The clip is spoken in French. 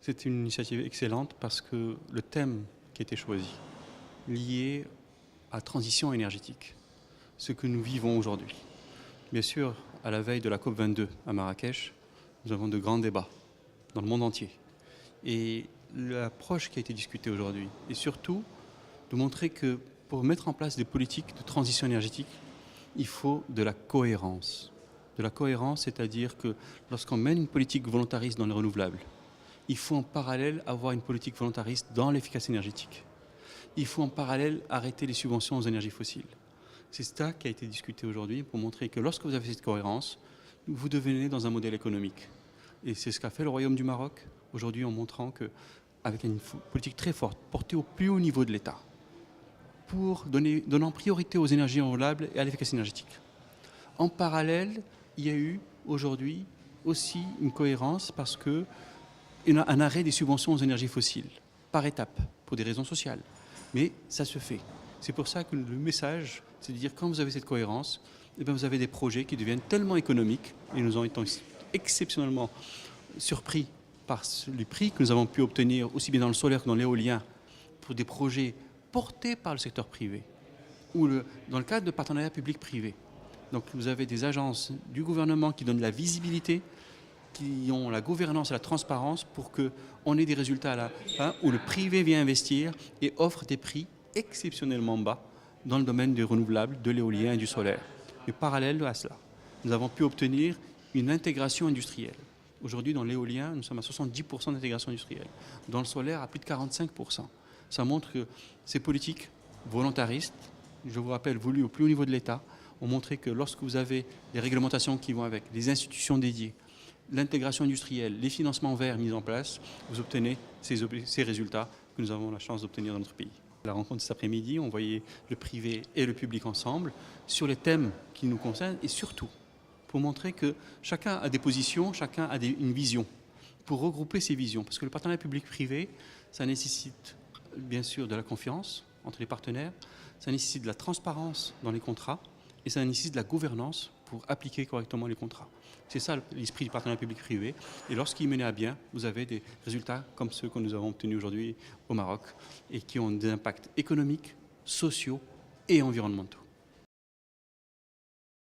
C'est une initiative excellente parce que le thème qui a été choisi, lié à la transition énergétique, ce que nous vivons aujourd'hui. Bien sûr, à la veille de la COP22 à Marrakech, nous avons de grands débats dans le monde entier. Et l'approche qui a été discutée aujourd'hui est surtout de montrer que pour mettre en place des politiques de transition énergétique, il faut de la cohérence. De la cohérence, c'est-à-dire que lorsqu'on mène une politique volontariste dans les renouvelables, il faut en parallèle avoir une politique volontariste dans l'efficacité énergétique. Il faut en parallèle arrêter les subventions aux énergies fossiles. C'est ça qui a été discuté aujourd'hui pour montrer que lorsque vous avez cette cohérence, vous devenez dans un modèle économique. Et c'est ce qu'a fait le Royaume du Maroc aujourd'hui en montrant qu'avec une politique très forte, portée au plus haut niveau de l'État, donnant priorité aux énergies renouvelables et à l'efficacité énergétique. En parallèle, il y a eu aujourd'hui aussi une cohérence parce que un arrêt des subventions aux énergies fossiles, par étapes, pour des raisons sociales. Mais ça se fait. C'est pour ça que le message, c'est de dire quand vous avez cette cohérence, eh bien vous avez des projets qui deviennent tellement économiques, et nous avons été exceptionnellement surpris par les prix que nous avons pu obtenir, aussi bien dans le solaire que dans l'éolien, pour des projets portés par le secteur privé, ou dans le cadre de partenariats publics-privés. Donc vous avez des agences du gouvernement qui donnent la visibilité, qui ont la gouvernance et la transparence pour qu'on ait des résultats à la fin où le privé vient investir et offre des prix exceptionnellement bas dans le domaine des renouvelables, de l'éolien et du solaire. Et parallèle à cela, nous avons pu obtenir une intégration industrielle. Aujourd'hui, dans l'éolien, nous sommes à 70% d'intégration industrielle. Dans le solaire, à plus de 45%. Ça montre que ces politiques volontaristes, je vous rappelle, voulues au plus haut niveau de l'État, ont montré que lorsque vous avez des réglementations qui vont avec, des institutions dédiées, l'intégration industrielle, les financements verts mis en place, vous obtenez ces résultats que nous avons la chance d'obtenir dans notre pays. À la rencontre cet après-midi, on voyait le privé et le public ensemble sur les thèmes qui nous concernent et surtout pour montrer que chacun a des positions, chacun a une vision, pour regrouper ces visions. Parce que le partenariat public-privé, ça nécessite bien sûr de la confiance entre les partenaires, ça nécessite de la transparence dans les contrats et ça nécessite de la gouvernance pour appliquer correctement les contrats. C'est ça l'esprit du partenariat public-privé. Et lorsqu'il est mené à bien, vous avez des résultats comme ceux que nous avons obtenus aujourd'hui au Maroc et qui ont des impacts économiques, sociaux et environnementaux.